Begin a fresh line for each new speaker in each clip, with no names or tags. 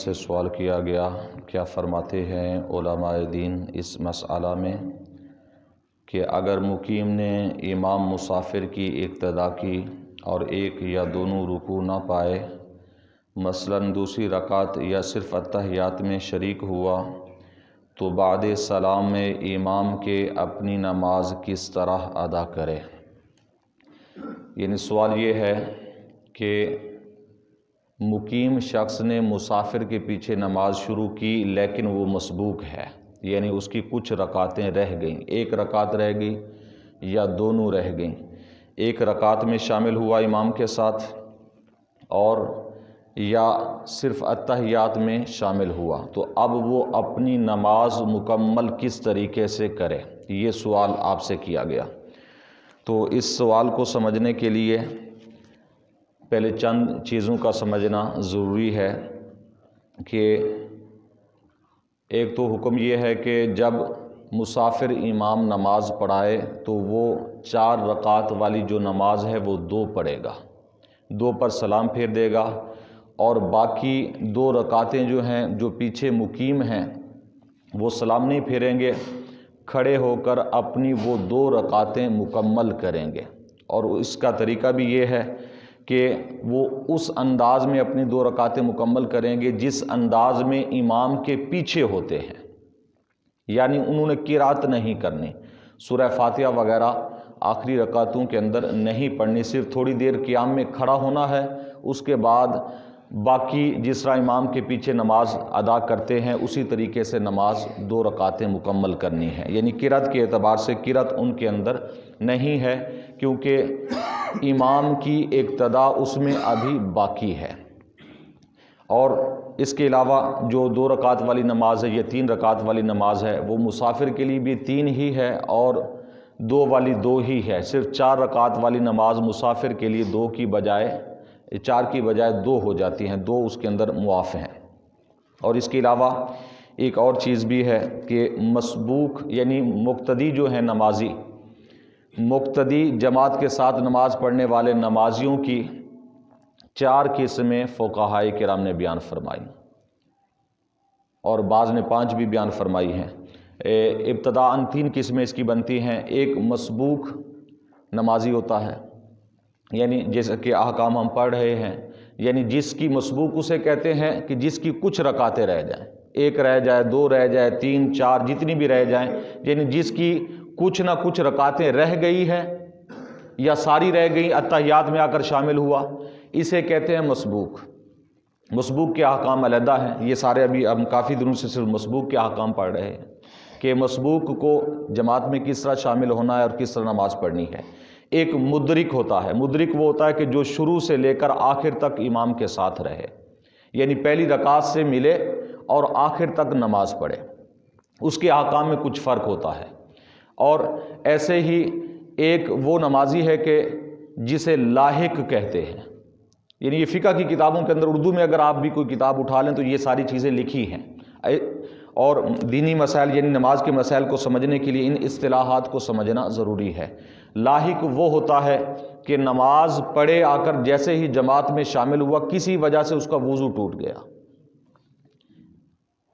سے سوال کیا گیا، کیا فرماتے ہیں علماء دین اس مسئلہ میں کہ اگر مقیم نے امام مسافر کی اقتداء کی اور ایک یا دونوں رکوع نہ پائے، مثلاً دوسری رکعت یا صرف اتحیات میں شریک ہوا، تو بعد سلام میں امام کے اپنی نماز کس طرح ادا کرے؟ یعنی سوال یہ ہے کہ مقیم شخص نے مسافر کے پیچھے نماز شروع کی لیکن وہ مسبوق ہے، یعنی اس کی کچھ رکعتیں رہ گئیں، ایک رکعت رہ گئی یا دونوں رہ گئیں، ایک رکعت میں شامل ہوا امام کے ساتھ اور یا صرف اتحیات میں شامل ہوا، تو اب وہ اپنی نماز مکمل کس طریقے سے کرے؟ یہ سوال آپ سے کیا گیا۔ تو اس سوال کو سمجھنے کے لیے پہلے چند چیزوں کا سمجھنا ضروری ہے کہ ایک تو حکم یہ ہے کہ جب مسافر امام نماز پڑھائے تو وہ 4 رکعت والی جو نماز ہے وہ 2 پڑھے گا، 2 پر سلام پھیر دے گا، اور باقی 2 رکعتیں جو ہیں جو پیچھے مقیم ہیں وہ سلام نہیں پھیریں گے، کھڑے ہو کر اپنی وہ 2 رکعتیں مکمل کریں گے۔ اور اس کا طریقہ بھی یہ ہے کہ وہ اس انداز میں اپنی 2 رکعتیں مکمل کریں گے جس انداز میں امام کے پیچھے ہوتے ہیں، یعنی انہوں نے قرات نہیں کرنی، سورہ فاتحہ وغیرہ آخری رکعتوں کے اندر نہیں پڑھنی، صرف تھوڑی دیر قیام میں کھڑا ہونا ہے، اس کے بعد باقی جس طرح امام کے پیچھے نماز ادا کرتے ہیں اسی طریقے سے نماز 2 رکعتیں مکمل کرنی ہے۔ یعنی قرات کے اعتبار سے قرات ان کے اندر نہیں ہے کیونکہ امام کی اقتداء اس میں ابھی باقی ہے۔ اور اس کے علاوہ جو 2 رکعت والی نماز ہے، یہ 3 رکعت والی نماز ہے، وہ مسافر کے لیے بھی 3 ہی ہے اور 2 والی 2 ہی ہے، صرف 4 رکعت والی نماز مسافر کے لیے 2 کی بجائے 4 کی بجائے 2 ہو جاتی ہیں، 2 اس کے اندر معاف ہیں۔ اور اس کے علاوہ ایک اور چیز بھی ہے کہ مسبوق یعنی مقتدی جو ہیں نمازی، مقتدی جماعت کے ساتھ نماز پڑھنے والے نمازیوں کی 4 قسمیں فقہاء کرام نے بیان فرمائی، اور بعض نے 5 بھی بیان فرمائی ہیں۔ ابتداءً 3 قسمیں اس کی بنتی ہیں۔ ایک مسبوق نمازی ہوتا ہے، یعنی جیسے کہ احکام ہم پڑھ رہے ہیں، یعنی جس کی مسبوق اسے کہتے ہیں کہ جس کی کچھ رکعتیں رہ جائیں، 1 رہ جائے، 2 رہ جائے، 3 4 جتنی بھی رہ جائیں، یعنی جس کی کچھ نہ کچھ رکعتیں رہ گئی ہیں یا ساری رہ گئی، اتحیات میں آ کر شامل ہوا، اسے کہتے ہیں مسبوق۔ مسبوق کے احکام علیحدہ ہیں، یہ سارے ابھی ہم کافی دنوں سے صرف مسبوق کے احکام پڑھ رہے ہیں کہ مسبوق کو جماعت میں کس طرح شامل ہونا ہے اور کس طرح نماز پڑھنی ہے۔ ایک مدرک ہوتا ہے، مدرک وہ ہوتا ہے کہ جو شروع سے لے کر آخر تک امام کے ساتھ رہے، یعنی پہلی رکعت سے ملے اور آخر تک نماز پڑھے، اس کے احکام میں کچھ فرق ہوتا ہے۔ اور ایسے ہی ایک وہ نمازی ہے کہ جسے لاحق کہتے ہیں، یعنی یہ فقہ کی کتابوں کے اندر اردو میں اگر آپ بھی کوئی کتاب اٹھا لیں تو یہ ساری چیزیں لکھی ہیں، اور دینی مسائل یعنی نماز کے مسائل کو سمجھنے کے لیے ان اصطلاحات کو سمجھنا ضروری ہے۔ لاحق وہ ہوتا ہے کہ نماز پڑھے آ کر جیسے ہی جماعت میں شامل ہوا کسی وجہ سے اس کا وضو ٹوٹ گیا،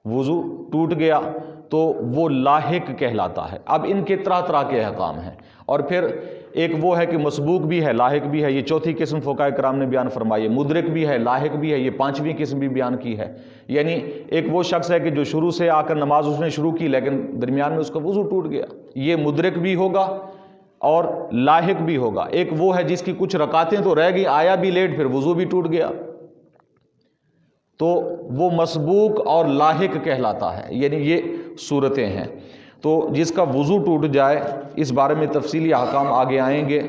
وضو ٹوٹ گیا تو وہ لاحق کہلاتا ہے۔ اب ان کے طرح طرح کے احکام ہیں، اور پھر ایک وہ ہے کہ مسبوق بھی ہے، لاحق بھی ہے، یہ 4تھی قسم فقہاء کرام نے بیان فرمائی ہے۔ مدرک بھی ہے، لاحق بھی ہے، یہ 5ویں قسم بھی بیان کی ہے۔ یعنی ایک وہ شخص ہے کہ جو شروع سے آ کر نماز اس نے شروع کی لیکن درمیان میں اس کا وضو ٹوٹ گیا، یہ مدرک بھی ہوگا اور لاحق بھی ہوگا۔ ایک وہ ہے جس کی کچھ رکعتیں تو رہ گئی، آیا بھی لیٹ، پھر وضو بھی ٹوٹ گیا، تو وہ مسبوق اور لاحق کہلاتا ہے، یعنی یہ صورتیں ہیں۔ تو جس کا وضو ٹوٹ جائے، اس بارے میں تفصیلی احکام آگے آئیں گے،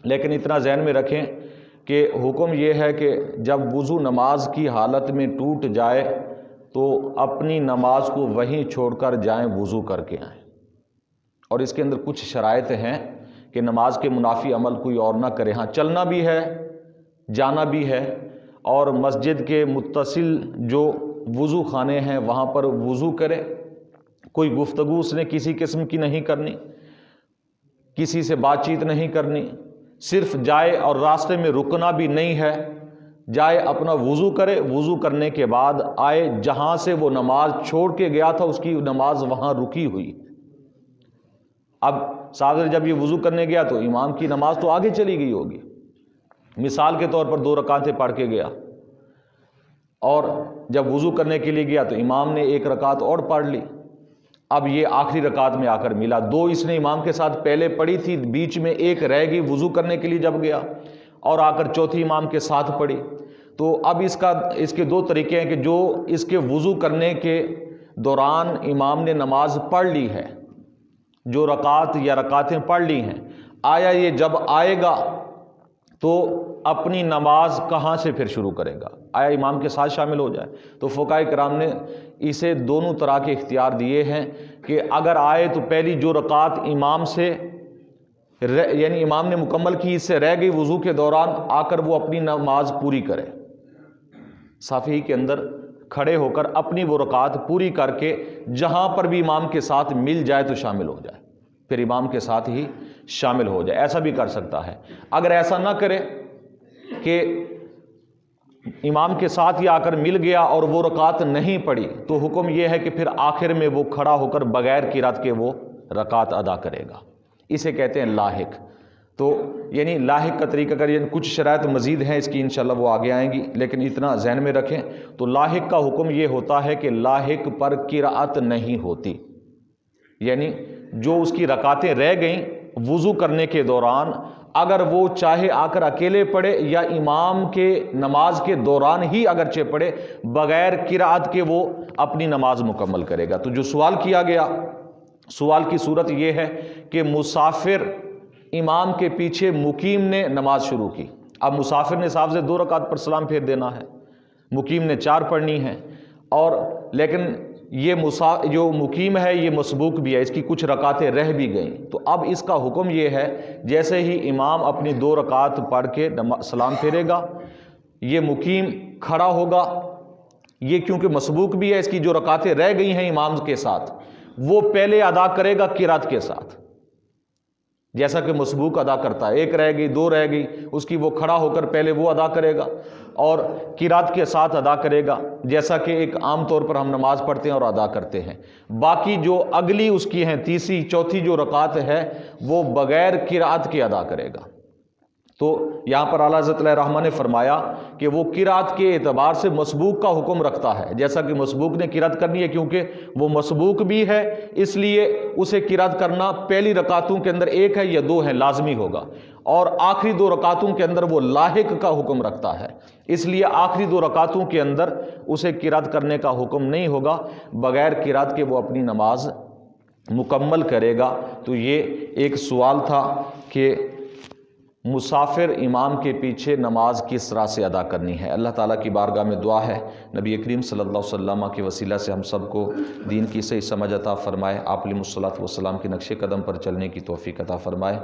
لیکن اتنا ذہن میں رکھیں کہ حکم یہ ہے کہ جب وضو نماز کی حالت میں ٹوٹ جائے تو اپنی نماز کو وہیں چھوڑ کر جائیں، وضو کر کے آئیں۔ اور اس کے اندر کچھ شرائط ہیں کہ نماز کے منافی عمل کوئی اور نہ کرے، ہاں چلنا بھی ہے، جانا بھی ہے، اور مسجد کے متصل جو وضو خانے ہیں وہاں پر وضو کرے، کوئی گفتگو اس نے کسی قسم کی نہیں کرنی، کسی سے بات چیت نہیں کرنی، صرف جائے اور راستے میں رکنا بھی نہیں ہے، جائے اپنا وضو کرے، وضو کرنے کے بعد آئے جہاں سے وہ نماز چھوڑ کے گیا تھا اس کی نماز وہاں رکی ہوئی۔ اب صاحب جب یہ وضو کرنے گیا تو امام کی نماز تو آگے چلی گئی ہوگی، مثال کے طور پر 2 رکعتیں پڑھ کے گیا، اور جب وضو کرنے کے لیے گیا تو امام نے 1 رکعت اور پڑھ لی۔ اب یہ آخری رکعت میں آ کر ملا، 2 اس نے امام کے ساتھ پہلے پڑھی تھی، بیچ میں 1 رہ گئی وضو کرنے کے لیے جب گیا، اور آ کر چوتھی امام کے ساتھ پڑھی۔ تو اب اس کے 2 طریقے ہیں کہ جو اس کے وضو کرنے کے دوران امام نے نماز پڑھ لی ہے، جو رکعت یا رکعتیں پڑھ لی ہیں، آیا یہ جب آئے گا تو اپنی نماز کہاں سے پھر شروع کرے گا؟ آیا امام کے ساتھ شامل ہو جائے؟ تو فقہاء کرام نے اسے دونوں طرح کے اختیار دیے ہیں کہ اگر آئے تو پہلی جو رکعت امام سے یعنی امام نے مکمل کی، اس سے رہ گئی وضو کے دوران، آ کر وہ اپنی نماز پوری کرے، صافی کے اندر کھڑے ہو کر اپنی وہ رکعت پوری کر کے جہاں پر بھی امام کے ساتھ مل جائے تو شامل ہو جائے، پھر امام کے ساتھ ہی شامل ہو جائے، ایسا بھی کر سکتا ہے۔ اگر ایسا نہ کرے کہ امام کے ساتھ ہی آ کر مل گیا اور وہ رکعت نہیں پڑھی، تو حکم یہ ہے کہ پھر آخر میں وہ کھڑا ہو کر بغیر قرات کے وہ رکعت ادا کرے گا، اسے کہتے ہیں لاحق۔ تو یعنی لاحق کا طریقہ کر، یعنی کچھ شرائط مزید ہیں اس کی، انشاءاللہ وہ آگے آئیں گی، لیکن اتنا ذہن میں رکھیں۔ تو لاحق کا حکم یہ ہوتا ہے کہ لاحق پر قرات نہیں ہوتی، یعنی جو اس کی رکعتیں رہ گئیں وضو کرنے کے دوران، اگر وہ چاہے آ کر اکیلے پڑھے یا امام کے نماز کے دوران ہی اگرچہ پڑھے، بغیر قرات کے وہ اپنی نماز مکمل کرے گا۔ تو جو سوال کیا گیا، سوال کی صورت یہ ہے کہ مسافر امام کے پیچھے مقیم نے نماز شروع کی، اب مسافر نے صاحب سے 2 رکعت پر سلام پھیر دینا ہے، مقیم نے 4 پڑھنی ہے، اور لیکن یہ جو مقیم ہے یہ مسبوق بھی ہے، اس کی کچھ رکعتیں رہ بھی گئیں، تو اب اس کا حکم یہ ہے جیسے ہی امام اپنی 2 رکعت پڑھ کے سلام پھیرے گا، یہ مقیم کھڑا ہوگا، یہ کیونکہ مسبوق بھی ہے، اس کی جو رکعتیں رہ گئی ہیں امام کے ساتھ وہ پہلے ادا کرے گا قرات کے ساتھ، جیسا کہ مسبوق ادا کرتا ہے، 1 رہ گئی 2 رہ گئی، اس کی وہ کھڑا ہو کر پہلے وہ ادا کرے گا اور قرات کے ساتھ ادا کرے گا، جیسا کہ ایک عام طور پر ہم نماز پڑھتے ہیں اور ادا کرتے ہیں۔ باقی جو اگلی اس کی ہیں 3ری 4تھی جو رکعت ہے وہ بغیر قرات کے ادا کرے گا۔ تو یہاں پر اعلیٰ حضرت علیہ رحمہ نے فرمایا کہ وہ قرات کے اعتبار سے مسبوق کا حکم رکھتا ہے، جیسا کہ مسبوق نے قرات کرنی ہے، کیونکہ وہ مسبوق بھی ہے اس لیے اسے قرات کرنا پہلی رکعتوں کے اندر 1 ہے یا 2 ہے لازمی ہوگا، اور آخری 2 رکعتوں کے اندر وہ لاحق کا حکم رکھتا ہے، اس لیے آخری 2 رکعتوں کے اندر اسے قرات کرنے کا حکم نہیں ہوگا، بغیر قرات کے وہ اپنی نماز مکمل کرے گا۔ تو یہ ایک سوال تھا کہ مسافر امام کے پیچھے نماز کس طرح سے ادا کرنی ہے۔ اللہ تعالیٰ کی بارگاہ میں دعا ہے نبی کریم صلی اللہ علیہ وسلم کے وسیلہ سے ہم سب کو دین کی صحیح سمجھ عطا فرمائے، آپ علیہ الصلوۃ والسلام کے نقش قدم پر چلنے کی توفیق عطا فرمائے۔